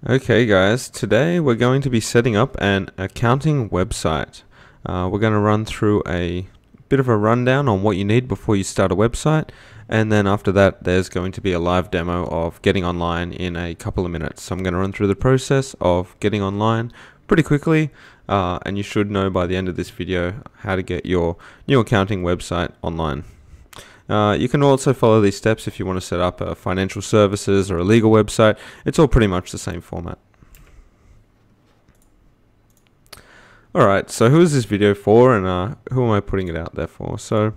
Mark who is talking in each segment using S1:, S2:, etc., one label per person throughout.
S1: Okay guys, today we're going to be setting up an accounting website. We're going to run through a bit of a rundown on what you need before you start a website, and then after that there's going to be a live demo of getting online in a couple of minutes. So I'm going to run through the process of getting online pretty quickly, and you should know by the end of this video how to get your new accounting website online. You can also follow these steps if you want to set up a financial services or a legal website. It's all pretty much the same format. Alright, so who is this video for, and who am I putting it out there for? So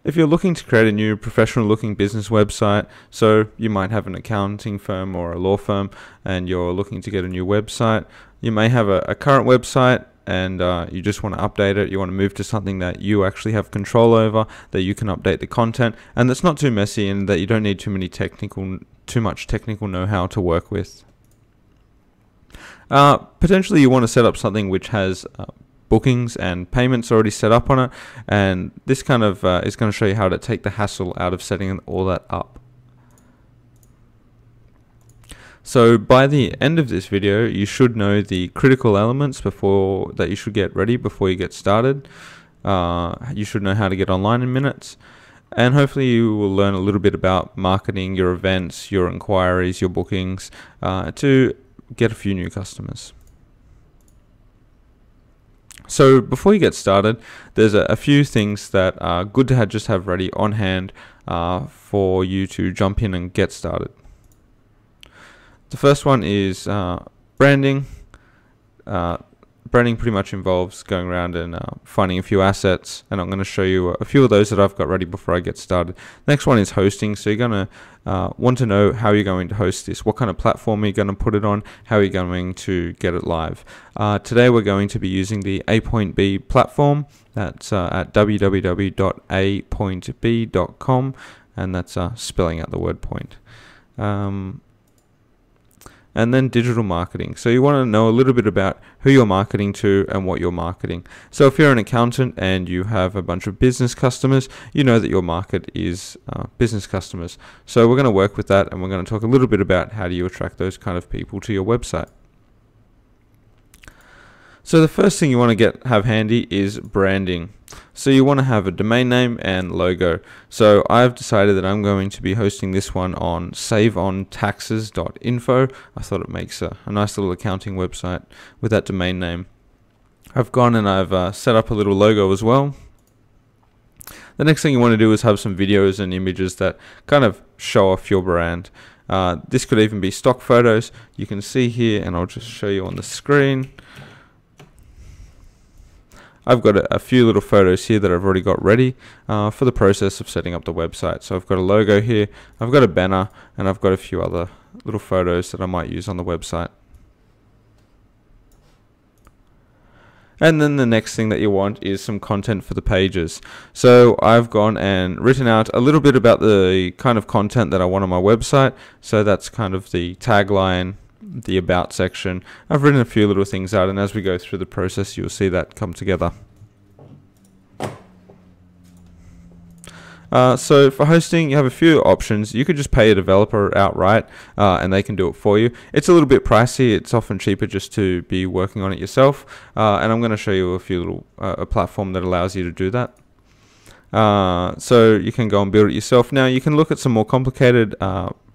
S1: if you're looking to create a new professional looking business website, so you might have an accounting firm or a law firm and you're looking to get a new website. You may have a current website and you just want to update it. You want to move to something that you actually have control over, that you can update the content, and that's not too messy, and that you don't need too much technical know-how to work with. Potentially you want to set up something which has bookings and payments already set up on it, and this kind of is going to show you how to take the hassle out of setting all that up. So by the end of this video, you should know the critical elements that you should get ready before you get started. You should know how to get online in minutes, and hopefully you will learn a little bit about marketing your events, your inquiries, your bookings, to get a few new customers. So before you get started, there's a few things that are good to just have ready on hand for you to jump in and get started. The first one is branding. Branding pretty much involves going around and finding a few assets, and I'm going to show you a few of those that I've got ready before I get started. Next one is hosting. So you're going to want to know how you're going to host this, what kind of platform are you going to put it on, how are you going to get it live. Today we're going to be using the A.B platform. That's at www.a.b.com, and that's spelling out the word point. And then digital marketing. So you want to know a little bit about who you're marketing to and what you're marketing. So if you're an accountant and you have a bunch of business customers, you know that your market is business customers. So we're going to work with that, and we're going to talk a little bit about how do you attract those kind of people to your website. So the first thing you want to have handy is branding. So you want to have a domain name and logo. So I've decided that I'm going to be hosting this one on saveontaxes.info. I thought it makes a nice little accounting website with that domain name. I've gone and I've set up a little logo as well. The next thing you want to do is have some videos and images that kind of show off your brand. This could even be stock photos. You can see here, and I'll just show you on the screen. I've got a few little photos here that I've already got ready for the process of setting up the website. So I've got a logo here, I've got a banner, and I've got a few other little photos that I might use on the website. And then the next thing that you want is some content for the pages. So I've gone and written out a little bit about the kind of content that I want on my website. So that's kind of the tagline, the about section. I've written a few little things out, and as we go through the process you'll see that come together. So for hosting you have a few options. You could just pay a developer outright and they can do it for you. It's a little bit pricey. It's often cheaper just to be working on it yourself, and I'm going to show you a platform that allows you to do that. So you can go and build it yourself. Now you can look at some more complicated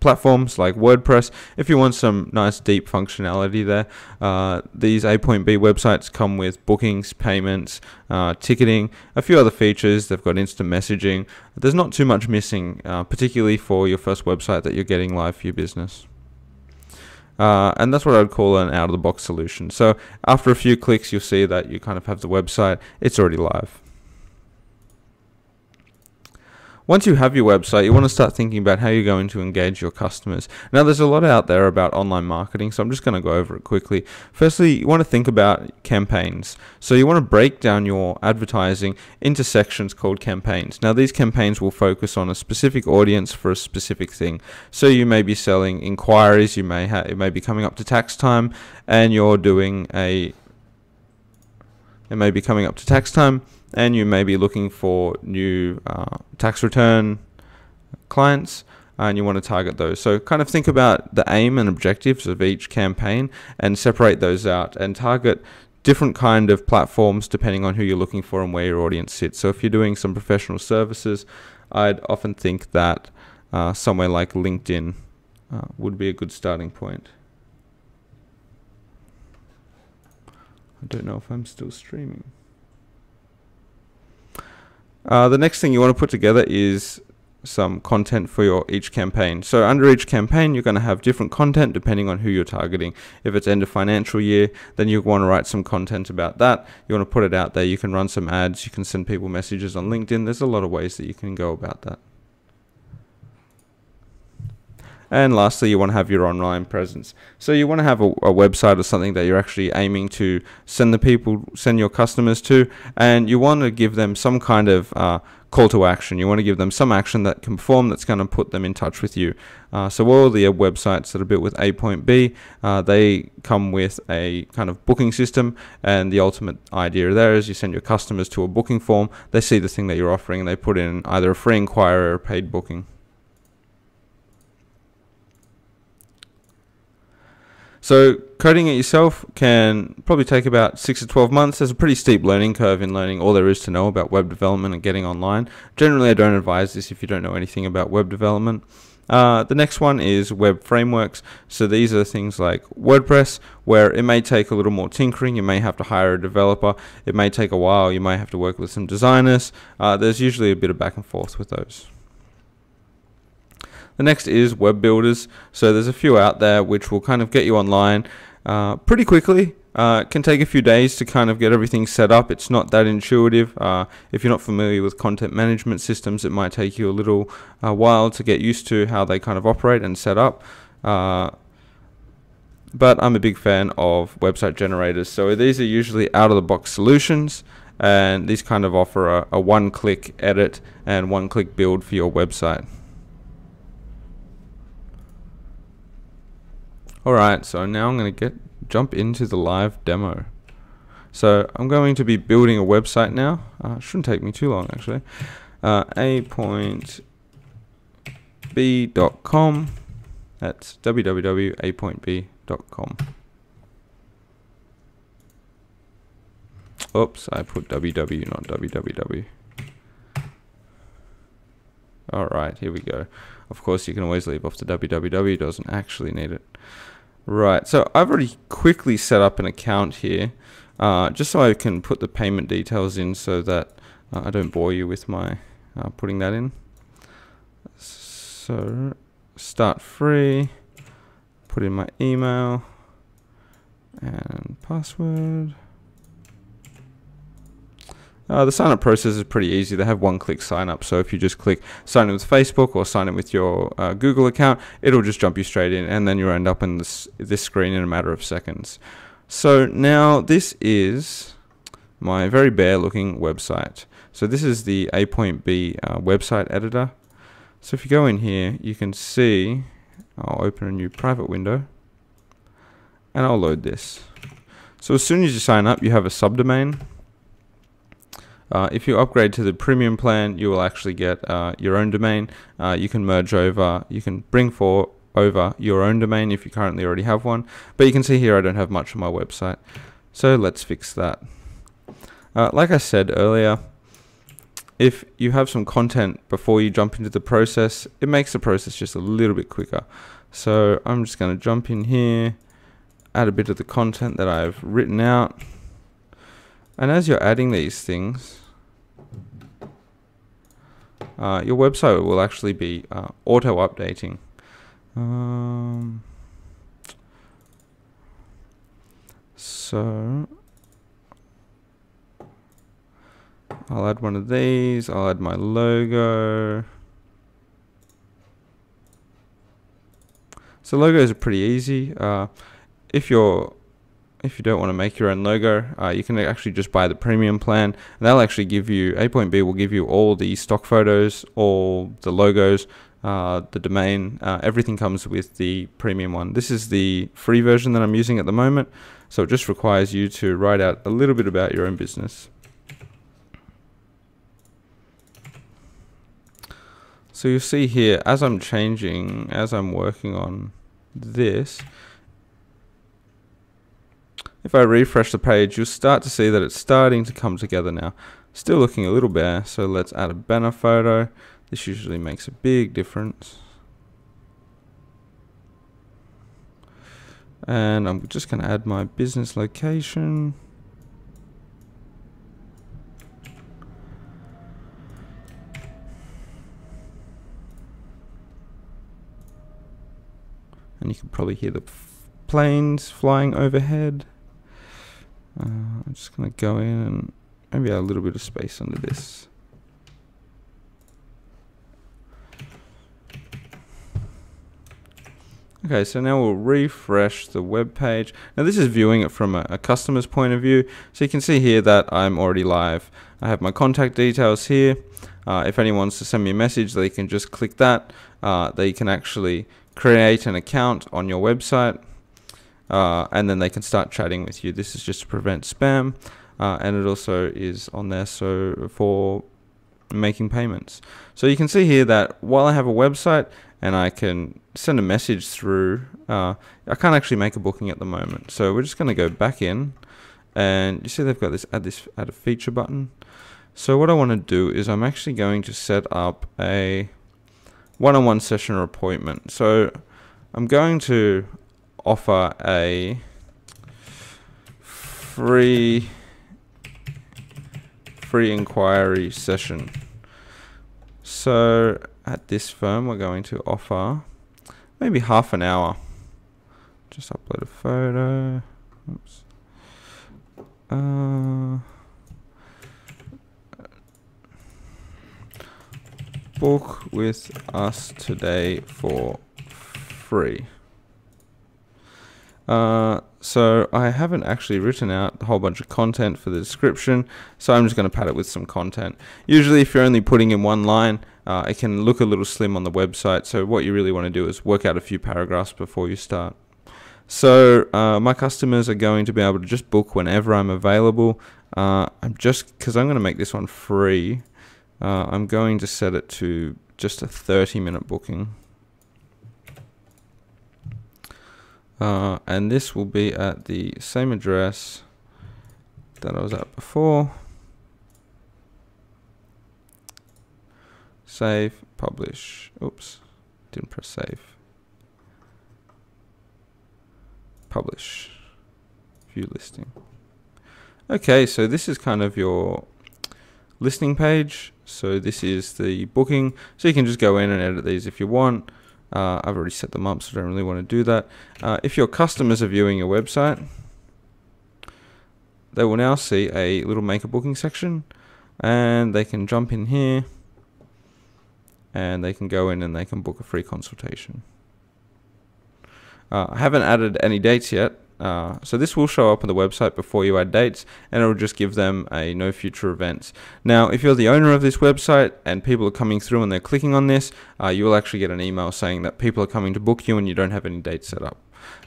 S1: platforms like WordPress if you want some nice deep functionality there. These A.B websites come with bookings, payments, ticketing, a few other features. They've got instant messaging. There's not too much missing, particularly for your first website that you're getting live for your business. And that's what I'd call an out-of-the-box solution. So after a few clicks you'll see that you kind of have the website. It's already live. Once you have your website, you want to start thinking about how you're going to engage your customers. Now, there's a lot out there about online marketing, so I'm just going to go over it quickly. Firstly, you want to think about campaigns. So you want to break down your advertising into sections called campaigns. Now, these campaigns will focus on a specific audience for a specific thing. So you may be selling inquiries, it may be coming up to tax time, and you're doing it may be coming up to tax time, and you may be looking for new tax return clients, and you want to target those. So kind of think about the aim and objectives of each campaign and separate those out and target different kind of platforms depending on who you're looking for and where your audience sits. So if you're doing some professional services, I'd often think that somewhere like LinkedIn would be a good starting point. I don't know if I'm still streaming. The next thing you want to put together is some content for each campaign. So under each campaign, you're going to have different content depending on who you're targeting. If it's end of financial year, then you want to write some content about that. You want to put it out there. You can run some ads. You can send people messages on LinkedIn. There's a lot of ways that you can go about that. And lastly, you want to have your online presence. So you want to have a website or something that you're actually aiming to send your customers to, and you want to give them some kind of call to action. You want to give them some action that can perform, that's going to put them in touch with you. So all the websites that are built with A.B, they come with a kind of booking system, and the ultimate idea there is you send your customers to a booking form, they see the thing that you're offering, and they put in either a free inquiry or a paid booking. So coding it yourself can probably take about 6 to 12 months. There's a pretty steep learning curve in learning all there is to know about web development and getting online. Generally, I don't advise this if you don't know anything about web development. The next one is web frameworks. So these are things like WordPress, where it may take a little more tinkering. You may have to hire a developer. It may take a while. You may have to work with some designers. There's usually a bit of back and forth with those. The next is web builders. So there's a few out there which will kind of get you online pretty quickly. It can take a few days to kind of get everything set up. It's not that intuitive. If you're not familiar with content management systems, it might take you a little while to get used to how they kind of operate and set up. But I'm a big fan of website generators. So these are usually out-of-the-box solutions, and these kind of offer a one-click edit and one-click build for your website. Alright, so now I'm going to jump into the live demo. So I'm going to be building a website now. Shouldn't take me too long actually. A.B.com. That's www.a.b.com. Oops, I put www, not www. Alright, here we go. Of course, you can always leave off the www, doesn't actually need it. Right, so I've already quickly set up an account here, just so I can put the payment details in so that I don't bore you with my putting that in. So, start free, put in my email and password. The sign-up process is pretty easy. They have one-click sign-up, so if you just click sign in with Facebook or sign in with your Google account, it'll just jump you straight in, and then you'll end up in this screen in a matter of seconds. So now this is my very bare-looking website. So this is the A.B website editor. So if you go in here, you can see, I'll open a new private window, and I'll load this. So as soon as you sign up, you have a subdomain. If you upgrade to the premium plan, you will actually get your own domain. You can merge over, you can bring over your own domain if you currently already have one. But you can see here I don't have much on my website. So let's fix that. Like I said earlier, if you have some content before you jump into the process, it makes the process just a little bit quicker. So I'm just going to jump in here, add a bit of the content that I've written out. And as you're adding these things, your website will actually be auto-updating. So I'll add one of these, I'll add my logo. So logos are pretty easy. If you don't want to make your own logo, you can actually just buy the premium plan, and they'll actually give you, A.B will give you all the stock photos, all the logos, the domain, everything comes with the premium one. This is the free version that I'm using at the moment, so it just requires you to write out a little bit about your own business. So you'll see here, as I'm working on this, if I refresh the page, you'll start to see that it's starting to come together now. Still looking a little bare, so let's add a banner photo. This usually makes a big difference. And I'm just going to add my business location. And you can probably hear the planes flying overhead. I'm just going to go in and maybe add a little bit of space under this. Okay, so now we'll refresh the web page. Now this is viewing it from a customer's point of view. So you can see here that I'm already live. I have my contact details here. If anyone wants to send me a message, they can just click that. They can actually create an account on your website, and then they can start chatting with you. This is just to prevent spam, and it also is on there so for making payments. So you can see here that while I have a website and I can send a message through, I can't actually make a booking at the moment. So we're just going to go back in, and you see they've got this add a feature button. So what I want to do is I'm actually going to set up a one-on-one session or appointment. So I'm going to offer a free inquiry session. So at this firm, we're going to offer maybe half an hour. Just upload a photo. Oops. Book with us today for free. So I haven't actually written out a whole bunch of content for the description, so I'm just going to pad it with some content. Usually if you're only putting in one line, it can look a little slim on the website, so what you really want to do is work out a few paragraphs before you start. So my customers are going to be able to just book whenever I'm available. Because I'm going to make this one free, I'm going to set it to just a 30-minute booking. And this will be at the same address that I was at before. Save, publish. Oops, didn't press save. Publish. View listing. Okay, so this is kind of your listing page. So this is the booking. So you can just go in and edit these if you want. I've already set them up, so I don't really want to do that. If your customers are viewing your website, they will now see a little make a booking section, and they can jump in here and they can go in and they can book a free consultation. I haven't added any dates yet, so this will show up on the website before you add dates, and it will just give them a no future events. Now if you're the owner of this website and people are coming through and they're clicking on this, you will actually get an email saying that people are coming to book you and you don't have any dates set up.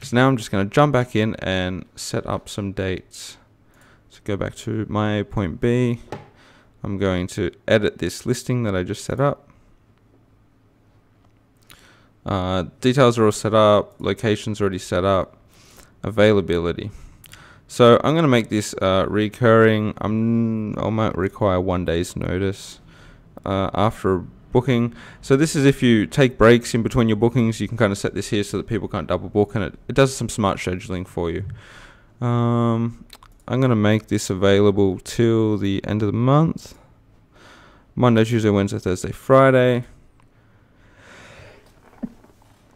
S1: So now I'm just going to jump back in and set up some dates. So go back to my point B. I'm going to edit this listing that I just set up. Details are all set up, locations already set up, availability. So I'm going to make this recurring. I might require 1 day's notice after a booking. So this is if you take breaks in between your bookings, you can kind of set this here so that people can't double book, and it does some smart scheduling for you. I'm going to make this available till the end of the month. Monday, Tuesday, Wednesday, Thursday, Friday.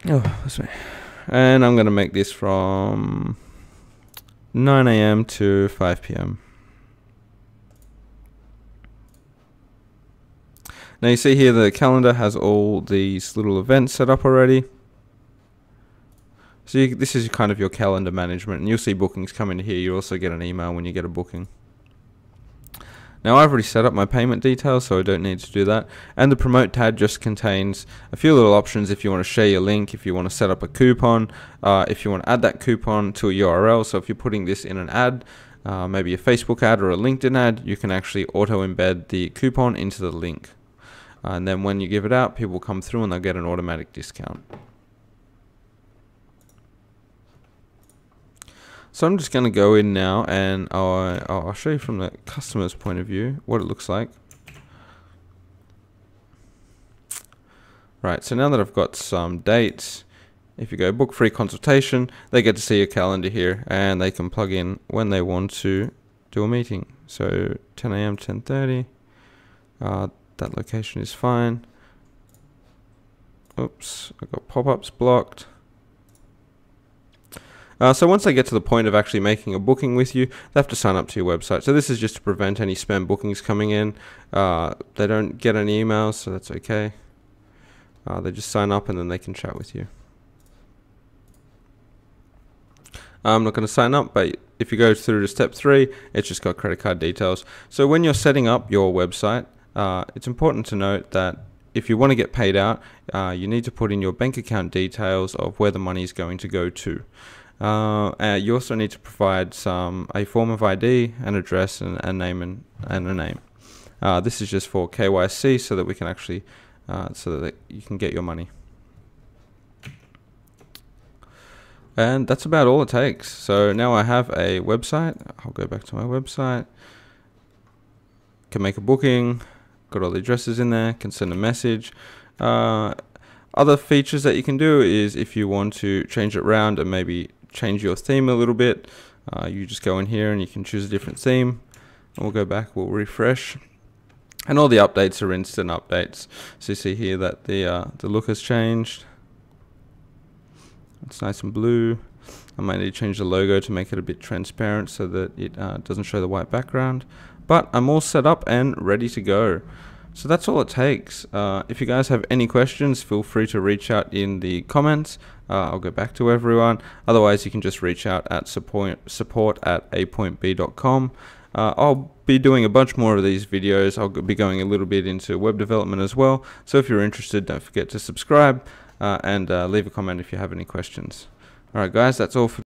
S1: Oh, that's me. And I'm going to make this from 9 AM to 5 PM. Now you see here the calendar has all these little events set up already. So this is kind of your calendar management, and you'll see bookings come in here. You also get an email when you get a booking. Now I've already set up my payment details, so I don't need to do that. And the promote tab just contains a few little options if you want to share your link, if you want to set up a coupon, if you want to add that coupon to a URL. So if you're putting this in an ad, maybe a Facebook ad or a LinkedIn ad, you can actually auto embed the coupon into the link. and then when you give it out, people come through and they'll get an automatic discount. So I'm just going to go in now, and I'll show you from the customer's point of view what it looks like. Right, so now that I've got some dates, if you go book free consultation, they get to see a calendar here, and they can plug in when they want to do a meeting. So 10 a.m., 10:30, that location is fine. Oops, I got pop-ups blocked. So once they get to the point of actually making a booking with you, they have to sign up to your website. So this is just to prevent any spam bookings coming in. They don't get any emails, so that's okay. They just sign up and then they can chat with you. I'm not going to sign up, but if you go through to step 3, it's just got credit card details. So when you're setting up your website, it's important to note that if you want to get paid out, you need to put in your bank account details of where the money is going to go to. You also need to provide a form of ID, an address, and a name. This is just for KYC, so that we can actually, so that you can get your money. And that's about all it takes. So now I have a website. I'll go back to my website. Can make a booking. Got all the addresses in there. Can send a message. Other features that you can do is if you want to change it around and maybe change your theme a little bit, you just go in here and you can choose a different theme. And we'll go back. We'll refresh. And all the updates are instant updates. So you see here that the look has changed. It's nice and blue. I might need to change the logo to make it a bit transparent so that it doesn't show the white background. But I'm all set up and ready to go. So that's all it takes. If you guys have any questions, feel free to reach out in the comments. I'll go back to everyone. Otherwise, you can just reach out at support@apointb.com. I'll be doing a bunch more of these videos. I'll be going a little bit into web development as well. So if you're interested, don't forget to subscribe and leave a comment if you have any questions. Alright guys, that's all for